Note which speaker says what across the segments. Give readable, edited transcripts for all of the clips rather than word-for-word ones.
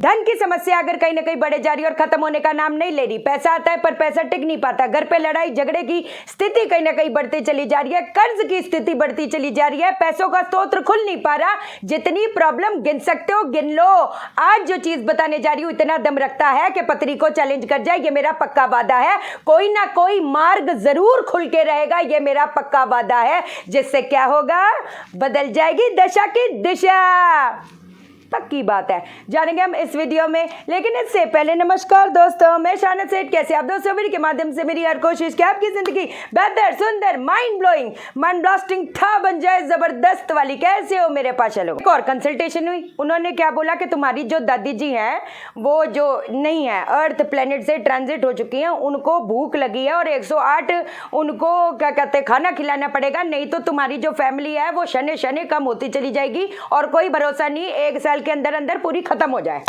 Speaker 1: धन की समस्या अगर कहीं ना कहीं बढ़े जा रही है और खत्म होने का नाम नहीं ले रही, पैसा आता है पर पैसा टिक नहीं पाता, घर पे लड़ाई झगड़े की स्थिति कहीं ना कहीं बढ़ती चली जा रही है, कर्ज की स्थिति बढ़ती चली जा रही है, पैसों का स्रोत खुल नहीं पा रहा, जितनी प्रॉब्लम गिन सकते हो गिन लो। आज जो चीज बताने जा रही हूं इतना दम रखता है कि पत्री को चैलेंज कर जाए, ये मेरा पक्का वादा है। कोई ना कोई मार्ग जरूर खुल के रहेगा, ये मेरा पक्का वादा है, जिससे क्या होगा, बदल जाएगी दशा की दिशा। पक्की बात है, जानेंगे हम इस वीडियो में। लेकिन इससे पहले नमस्कार दोस्तों, मैं शानत सेठ। कैसे आप दोस्तों? वीडियो के माध्यम से मेरी हर कोशिश कि आपकी जिंदगी बेहतर, सुंदर, माइंड ब्लोइंग, माइंड ब्लास्टिंग था बन जाए, जबरदस्त वाली। कैसे हो मेरे पास? चलो, एक और कंसल्टेशन हुई, उन्होंने क्या बोला कि तुम्हारी जो दादी जी हैं वो जो नहीं है, अर्थ प्लेनेट से ट्रांजिट हो चुकी हैं, उनको भूख लगी है और 108 उनको क्या कहते हैं खाना खिलाना पड़ेगा, नहीं तो तुम्हारी जो फैमिली है वो शने शने कम होती चली जाएगी और कोई भरोसा नहीं, 1 साल के अंदर अंदर पूरी खत्म हो जाए।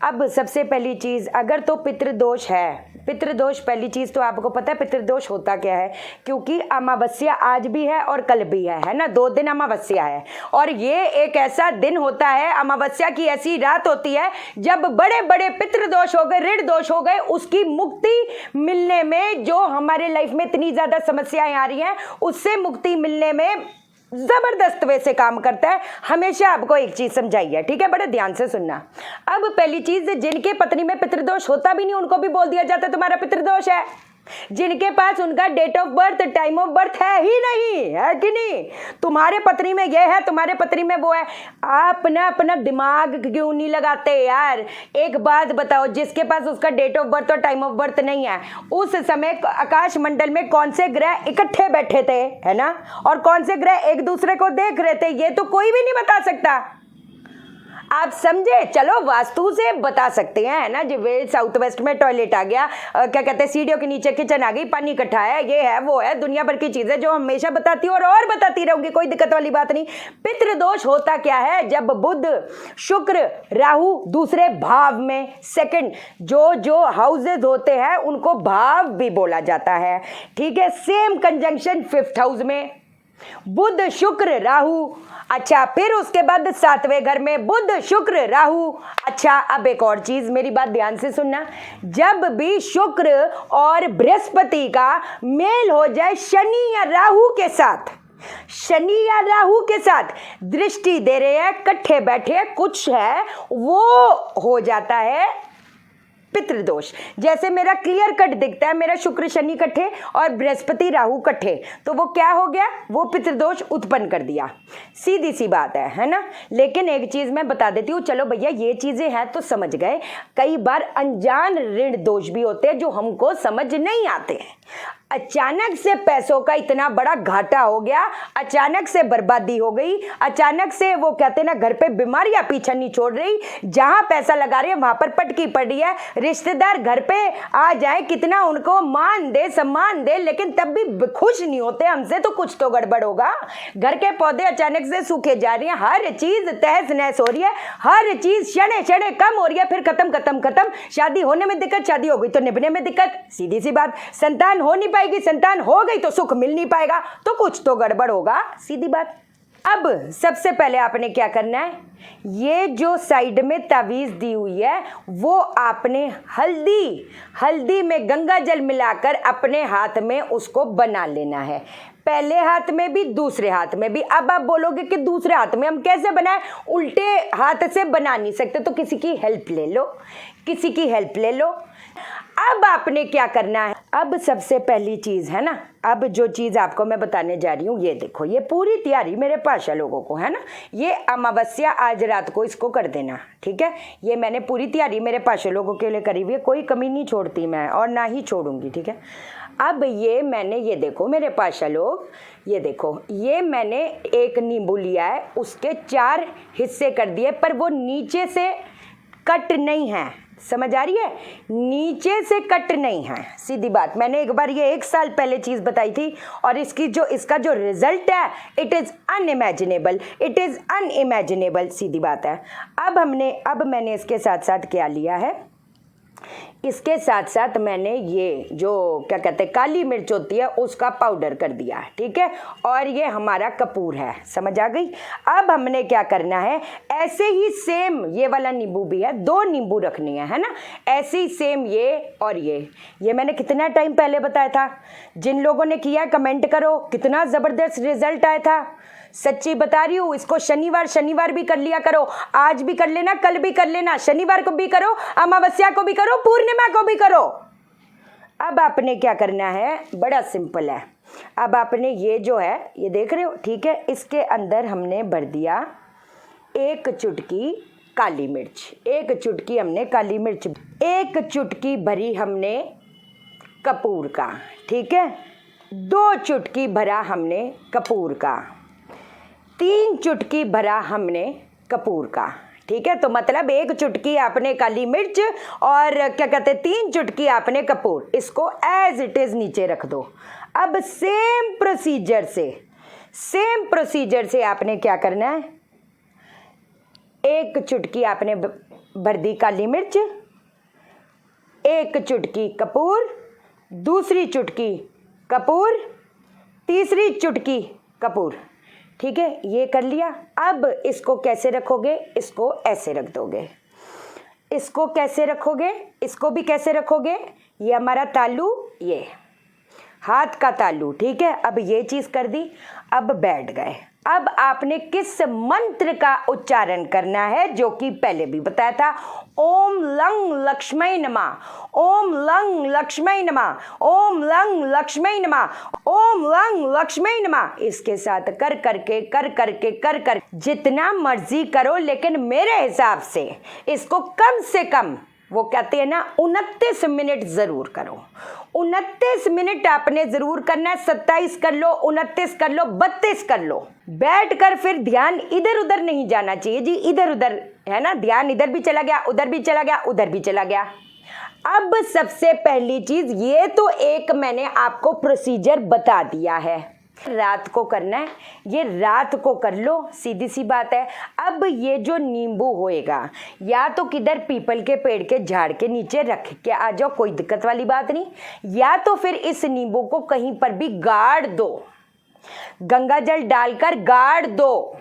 Speaker 1: अब सबसे पहली चीज, अगर तो पितृदोष है, पितृदोष पहली चीज तो आपको पता है पितृदोष होता क्या है, क्योंकि अमावस्या आज भी है और कल भी है ना, 2 दिन अमावस्या है। और ये एक ऐसा दिन होता है, अमावस्या की ऐसी रात होती है जब बड़े बड़े पितृदोष हो गए, ऋण दोष हो गए, उसकी मुक्ति मिलने में, जो हमारे लाइफ में इतनी ज्यादा समस्याएं आ रही हैं उससे मुक्ति मिलने में जबरदस्त वे से काम करता है। हमेशा आपको एक चीज समझाई है, ठीक है, बड़े ध्यान से सुनना। अब पहली चीज, जिनके पत्नी में पितृदोष होता भी नहीं उनको भी बोल दिया जाता है तुम्हारा पितृदोष है, जिनके पास उनका date of birth, time of birth है ही नहीं, है कि नहीं, तुम्हारे पत्नी में ये है, तुम्हारे पत्नी में वो है। आप ना अपना दिमाग क्यों नहीं लगाते यार? एक बात बताओ, जिसके पास उसका डेट ऑफ बर्थ और टाइम ऑफ बर्थ नहीं है, उस समय आकाश मंडल में कौन से ग्रह इकट्ठे बैठे थे, है ना, और कौन से ग्रह एक दूसरे को देख रहे थे, ये तो कोई भी नहीं बता सकता। आप समझे? चलो वास्तु से बता सकते हैं, है ना, जो साउथ वेस्ट में टॉयलेट आ गया, क्या कहते हैं सीढ़ियों के नीचे किचन आ गई, पानी इकट्ठा है, ये है वो है, दुनिया भर की चीजें जो हमेशा बताती हूँ और बताती रहूंगी, कोई दिक्कत वाली बात नहीं। पितृदोष होता क्या है? जब बुध, शुक्र, राहु दूसरे भाव में, सेकंड जो हाउसेज होते हैं उनको भाव भी बोला जाता है, ठीक है, सेम कंजंक्शन 5th हाउस में बुध, शुक्र, राहु। अच्छा, फिर उसके बाद 7वें घर में बुध, शुक्र, राहु। अच्छा, अब एक और चीज, मेरी बात ध्यान से सुनना, जब भी शुक्र और बृहस्पति का मेल हो जाए शनि या राहु के साथ, शनि या राहु के साथ दृष्टि दे रहे हैं, इकट्ठे बैठे कुछ है, वो हो जाता है पितृदोष। जैसे मेरा क्लियर कट दिखता है, मेरा शुक्र शनि इकट्ठे और बृहस्पति राहु इकट्ठे, तो वो क्या हो गया, वो पितृदोष उत्पन्न कर दिया, सीधी सी बात है ना। लेकिन एक चीज मैं बता देती हूँ, चलो भैया ये चीजें हैं तो समझ गए, कई बार अनजान ऋण दोष भी होते हैं जो हमको समझ नहीं आते हैं। अचानक से पैसों का इतना बड़ा घाटा हो गया, अचानक से बर्बादी हो गई, अचानक से वो कहते हैं ना घर पे बीमारियां पीछा नहीं छोड़ रही, जहां पैसा लगा रही है वहां पर पटकी पड़ रही है, रिश्तेदार घर पे आ जाए, कितना उनको मान दे सम्मान दे, लेकिन तब भी खुश नहीं होते हमसे, तो कुछ तो गड़बड़ होगा। घर के पौधे अचानक से सूखे जा रही हैं, हर चीज तहस नहस हो रही है, हर चीज क्षणे क्षणे कम हो रही है, फिर खत्म खत्म खत्म। शादी होने में दिक्कत, शादी हो गई तो निभने में दिक्कत, सीधी सी बात। संतान हो नहीं पाएगी, संतान हो गई तो सुख मिल नहीं पाएगा, तो कुछ तो गड़बड़ होगा, सीधी बात। अब सबसे पहले आपने क्या करना है, ये जो साइड में तावीज दी हुई है वो आपने हल्दी में गंगा जल मिलाकर अपने हाथ में उसको बना लेना है, पहले हाथ में भी दूसरे हाथ में भी। अब आप बोलोगे कि दूसरे हाथ में हम कैसे बनाएं, उल्टे हाथ से बना नहीं सकते, तो किसी की हेल्प ले लो, किसी की हेल्प ले लो। अब आपने क्या करना है, अब सबसे पहली चीज है ना, अब जो चीज आपको मैं बताने जा रही हूँ, ये देखो, ये पूरी तैयारी मेरे पाशा लोगों को है ना, ये अमावस्या आज रात को इसको कर देना, ठीक है, ये मैंने पूरी तैयारी मेरे पाशा लोगों के लिए करी हुई है, कोई कमी नहीं छोड़ती मैं और ना ही छोड़ूंगी, ठीक है। अब ये मैंने, ये देखो मेरे पाशा लोग, ये देखो, ये मैंने एक नींबू लिया है, उसके 4 हिस्से कर दिए, पर वो नीचे से कट नहीं है, समझ आ रही है, नीचे से कट नहीं है, सीधी बात। मैंने एक बार ये 1 साल पहले चीज बताई थी और इसका जो रिजल्ट है, it is unimaginable, it is unimaginable, सीधी बात है। अब मैंने इसके साथ साथ क्या लिया है, इसके साथ साथ मैंने ये जो क्या कहते हैं काली मिर्च होती है उसका पाउडर कर दिया, ठीक है। और ये हमारा कपूर है, समझ आ गई। अब हमने क्या करना है, ऐसे ही सेम ये वाला नींबू भी है, 2 नींबू रखनी है ना, ऐसे ही सेम ये और ये मैंने कितना टाइम पहले बताया था। जिन लोगों ने किया कमेंट करो, कितना ज़बरदस्त रिजल्ट आया था, सच्ची बता रही हूँ। इसको शनिवार भी कर लिया करो, आज भी कर लेना, कल भी कर लेना, शनिवार को भी करो, अमावस्या को भी करो, पूर्णिमा को भी करो। अब आपने क्या करना है, बड़ा सिंपल है। अब आपने ये जो है ये देख रहे हो, ठीक है, इसके अंदर हमने भर दिया 1 चुटकी काली मिर्च, 1 चुटकी हमने काली मिर्च, 1 चुटकी भरी हमने कपूर का, ठीक है, 2 चुटकी भरा हमने कपूर का, 3 चुटकी भरा हमने कपूर का, ठीक है। तो मतलब 1 चुटकी आपने काली मिर्च और क्या कहते हैं 3 चुटकी आपने कपूर, इसको एज इट इज़ नीचे रख दो। अब सेम प्रोसीजर से आपने क्या करना है, 1 चुटकी आपने भर दी काली मिर्च, 1 चुटकी कपूर, दूसरी चुटकी कपूर, तीसरी चुटकी कपूर, ठीक है, ये कर लिया। अब इसको कैसे रखोगे, इसको ऐसे रख दोगे, इसको कैसे रखोगे, इसको भी कैसे रखोगे, ये हमारा तालू, ये हाथ का तालू, ठीक है। अब ये चीज़ कर दी, अब बैठ गए। अब आपने किस मंत्र का उच्चारण करना है, जो कि पहले भी बताया था, ओम लंग लक्ष्मी नमः, ओम लंग लक्ष्मी नमः, ओम लंग लक्ष्मी नमः, ओम लंग लक्ष्मी नमः। इसके साथ कर करके जितना मर्जी करो, लेकिन मेरे हिसाब से इसको कम से कम, वो कहते हैं ना, 29 मिनट ज़रूर करो। 29 मिनट आपने ज़रूर करना है। 27 कर लो, 29 कर लो, 32 कर लो। बैठकर फिर ध्यान इधर उधर नहीं जाना चाहिए जी, इधर उधर है ना, ध्यान इधर भी चला गया, उधर भी चला गया, उधर भी चला गया। अब सबसे पहली चीज़, ये तो एक मैंने आपको प्रोसीजर बता दिया है, रात को करना है, ये रात को कर लो, सीधी सी बात है। अब ये जो नींबू होएगा, या तो किधर पीपल के पेड़ के झाड़ के नीचे रख के आ जाओ, कोई दिक्कत वाली बात नहीं, या तो फिर इस नींबू को कहीं पर भी गाड़ दो, गंगा जल डालकर गाड़ दो।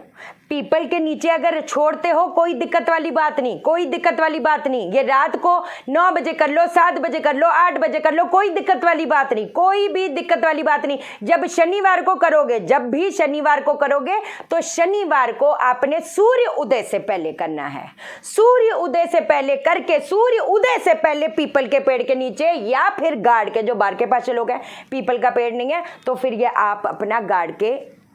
Speaker 1: पीपल के नीचे अगर छोड़ते हो, कोई दिक्कत वाली बात नहीं, कोई दिक्कत वाली बात नहीं। ये रात को 9 बजे कर लो, 7 बजे कर लो, 8 बजे कर लो, कोई दिक्कत वाली बात नहीं, कोई भी दिक्कत वाली बात नहीं। जब शनिवार को करोगे, जब भी शनिवार को करोगे, तो शनिवार को आपने सूर्य उदय से पहले करना है। सूर्य उदय से पहले करके, सूर्य उदय से पहले पीपल के पेड़ के नीचे, या फिर गाड़ के, जो बाहर के पास लोग हैं, पीपल का पेड़ नहीं है तो फिर ये आप अपना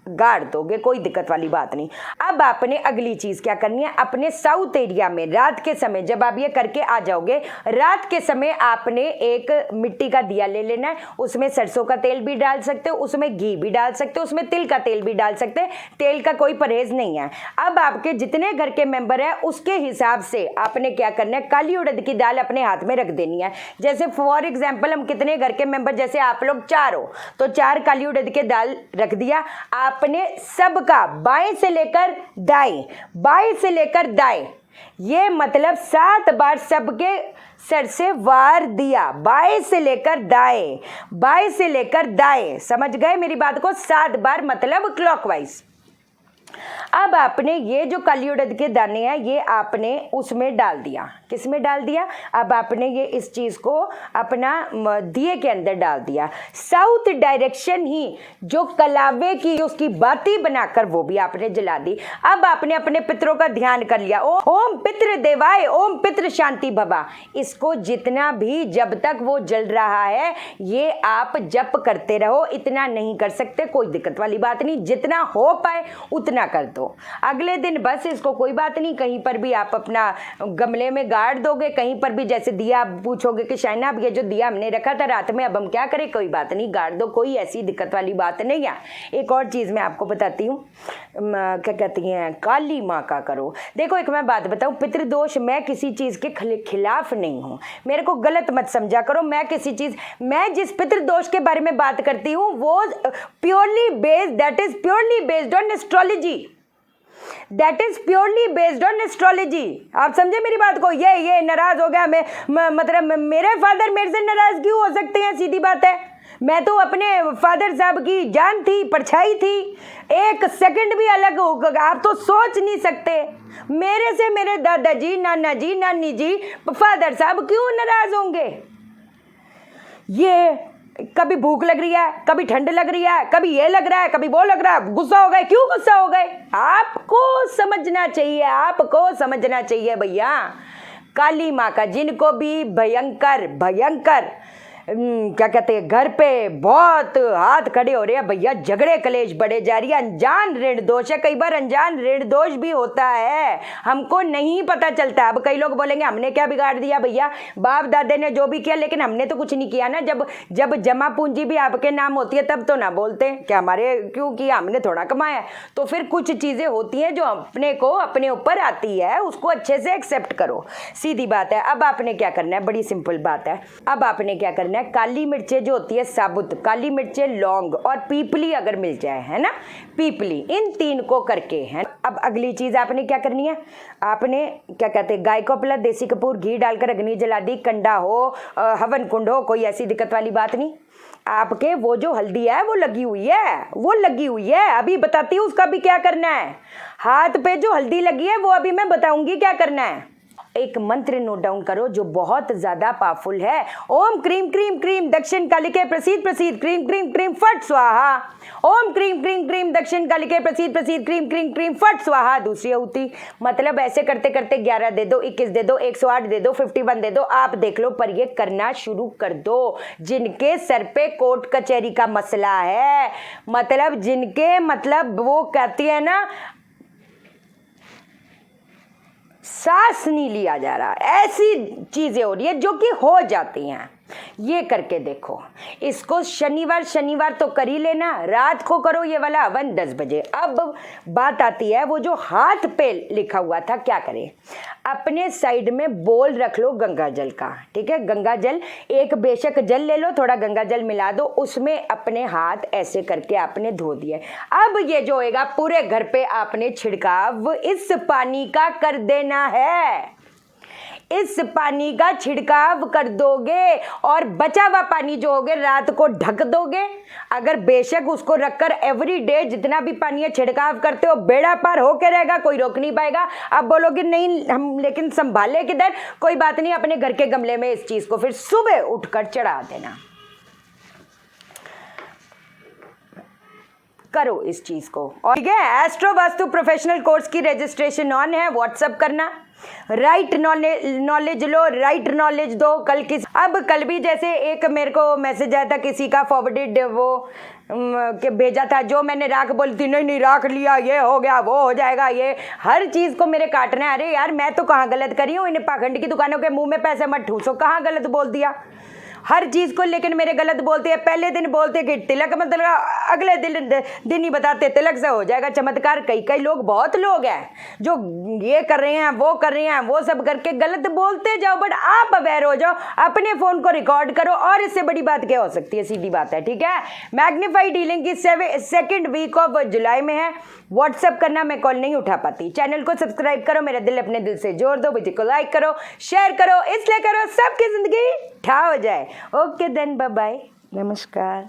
Speaker 1: गाड़ दोगे, कोई दिक्कत वाली बात नहीं। अब आपने अगली चीज़ क्या करनी है, अपने साउथ एरिया में रात के समय जब आप ये करके आ जाओगे, रात के समय आपने एक मिट्टी का दिया ले लेना है, उसमें सरसों का तेल भी डाल सकते हो, उसमें घी भी डाल सकते हो, उसमें तिल का तेल भी डाल सकते हैं, तेल का कोई परहेज नहीं है। अब आपके जितने घर के मेंबर हैं उसके हिसाब से आपने क्या करना है, काली उड़द की दाल अपने हाथ में रख देनी है। जैसे फॉर एग्जाम्पल, हम कितने घर के मेंबर, जैसे आप लोग 4 हो, तो 4 काली उड़द के दाल रख दिया आपने। सबका बाएं से लेकर दाएं, बाएं से लेकर दाएं, ये मतलब 7 बार सबके सर से वार दिया, बाएं से लेकर दाएं, बाएं से लेकर दाएं, समझ गए मेरी बात को, 7 बार मतलब क्लॉकवाइज। अब आपने ये जो काली उड़द के दाने हैं, ये आपने उसमें डाल दिया, किसमें डाल दिया, अब आपने ये इस चीज़ को अपना दिए के अंदर डाल दिया। साउथ डायरेक्शन ही जो कलावे की उसकी बाती बनाकर वो भी आपने जला दी। अब आपने अपने पितरों का ध्यान कर लिया, ओम पितृ देवाय, ओम पितृ शांति भवा। इसको जितना भी जब तक वो जल रहा है, ये आप जप करते रहो। इतना नहीं कर सकते, कोई दिक्कत वाली बात नहीं, जितना हो पाए उतना कर दो। अगले दिन बस इसको कोई बात नहीं, कहीं पर भी आप अपना गमले में गाड़ दोगे, कहीं पर भी, जैसे दिया पूछोगे कि शाइना अब ये जो दिया हमने रखा था रात में, अब हम क्या करें, कोई बात नहीं, गाड़ दो, कोई ऐसी दिक्कत वाली बात नहीं है। एक और चीज़ मैं आपको बताती हूँ, क्या कहती हैं, काली माँ का करो। देखो एक मैं बात बताऊँ, पितृदोष, मैं किसी चीज़ के खिलाफ नहीं हूँ, मेरे को गलत मत समझा करो। मैं जिस पितृदोष के बारे में बात करती हूँ वो purely based, that is purely based on astrology. That is purely based on astrology. आप समझे मेरी बात को? ये नाराज हो गया, मतलब मेरे फादर मेरे से नाराज क्यों हो सकते हैं? सीधी बात है, मैं तो अपने फादर साहब की जान थी, परछाई थी, एक सेकंड भी अलग होगा आप तो सोच नहीं सकते। मेरे से मेरे दादाजी, नाना जी, नानी जी, फादर साहब क्यों नाराज होंगे? ये कभी भूख लग रही है, कभी ठंड लग रही है, कभी ये लग रहा है, कभी वो लग रहा है, गुस्सा हो गए। क्यों गुस्सा हो गए? आपको समझना चाहिए, आपको समझना चाहिए भैया। काली माँ का जिनको भी भयंकर भयंकर क्या कहते हैं, घर पे बहुत हाथ खड़े हो रहे हैं भैया, झगड़े कलेश बढ़े जा रही है। अनजान ऋण दोष है, कई बार अनजान ऋण दोष भी होता है, हमको नहीं पता चलता। अब कई लोग बोलेंगे हमने क्या बिगाड़ दिया भैया, बाप दादे ने जो भी किया, लेकिन हमने तो कुछ नहीं किया ना। जब जमा पूंजी भी आपके नाम होती है तब तो ना बोलते कि हमारे क्यों किया, हमने थोड़ा कमाया। तो फिर कुछ चीज़ें होती हैं जो अपने को अपने ऊपर आती है, उसको अच्छे से एक्सेप्ट करो, सीधी बात है। अब आपने क्या करना है, बड़ी सिंपल बात है। अब आपने क्या करना है, काली मिर्चें जो होती है साबुत, काली मिर्चें, लौंग और पीपली अगर मिल जाए, है ना, पीपली, इन 3 को करके है। अब अगली चीज आपने क्या करनी है, आपने क्या कहते हैं, गाय को पहले देसी कपूर घी डालकर अग्नि जला दी, कंडा हो, हवन कुंड हो, कोई ऐसी दिक्कत वाली बात नहीं। आपके वो जो हल्दी है वो लगी हुई है, वो लगी हुई है, अभी बताती हूँ उसका भी क्या करना है। हाथ पे जो हल्दी लगी है वो अभी मैं बताऊंगी क्या करना है। एक मंत्र नोट डाउन करो जो बहुत ज्यादा पावरफुल है। ओम क्रीम क्रीम क्रीम दक्षिण कालिके प्रसीद प्रसीद क्रीम क्रीम क्रीम फट स्वाहा। ओम क्रीम क्रीम क्रीम दक्षिण कालिके प्रसीद प्रसीद क्रीम क्रीम क्रीम फट स्वाहा। दूसरी आहुति, मतलब ऐसे करते करते 11 दे दो, 21 दे दो, 108 दे दो, 51 दे दो, आप देख लो, पर ये करना शुरू कर दो। जिनके सर पे कोर्ट कचहरी का मसला है, मतलब जिनके, मतलब वो कहती है ना, सांस नहीं लिया जा रहा, ऐसी चीजें हो रही है जो कि हो जाती हैं। ये करके देखो, इसको शनिवार तो कर ही लेना, रात को करो ये वाला हवन 10 बजे। अब बात आती है वो जो हाथ पे लिखा हुआ था, क्या करें। अपने साइड में बोल रख लो गंगा जल का, ठीक है, गंगा जल, एक बेशक जल ले लो, थोड़ा गंगा जल मिला दो, उसमें अपने हाथ ऐसे करके आपने धो दिए। अब ये जो होएगा, पूरे घर पे आपने छिड़काव इस पानी का कर देना है, इस पानी का छिड़काव कर दोगे, और बचा हुआ पानी जो होगे रात को ढक दोगे। अगर बेशक उसको रखकर एवरी डे जितना भी पानी है छिड़काव करते हो, बेड़ा पार होके रहेगा, कोई रोक नहीं पाएगा। अब बोलोगे नहीं हम लेकिन संभाले किधर, कोई बात नहीं, अपने घर के गमले में इस चीज को फिर सुबह उठकर चढ़ा देना। करो इस चीज को, और ठीक है। एस्ट्रो वास्तु प्रोफेशनल कोर्स की रजिस्ट्रेशन ऑन है, व्हाट्सअप करना, राइट नॉलेज लो, राइट नॉलेज दो। कल भी जैसे एक मेरे को मैसेज आया था किसी का, फॉरवर्डेड वो के भेजा था, जो मैंने राख बोली थी, नहीं राख लिया, ये हो गया, वो हो जाएगा, ये हर चीज को मेरे काटना है। अरे यार मैं तो कहाँ गलत करी हूँ, इन पाखंड की दुकानों के मुंह में पैसे मत ठूसो, कहाँ गलत बोल दिया हर चीज को। लेकिन मेरे गलत बोलते हैं, पहले दिन बोलते कि तिलक, मतलब अगले दिन ही बताते तिलक से हो जाएगा चमत्कार। कई लोग, बहुत लोग हैं जो ये कर रहे हैं, वो कर रहे हैं, वो सब करके गलत बोलते जाओ, बट आप अवेयर हो जाओ, अपने फोन को रिकॉर्ड करो, और इससे बड़ी बात क्या हो सकती है, सीधी बात है, ठीक है। मैग्नीफाइड हीलिंग की 2nd वीक ऑफ जुलाई में है, व्हाट्सएप करना, मैं कॉल नहीं उठा पाती। चैनल को सब्सक्राइब करो, मेरा दिल अपने दिल से जोड़ दो, वीडियो को लाइक करो, शेयर करो, इसलिए करो सबकी जिंदगी ठा हो जाए। ओके देन, बाय बाय, नमस्कार।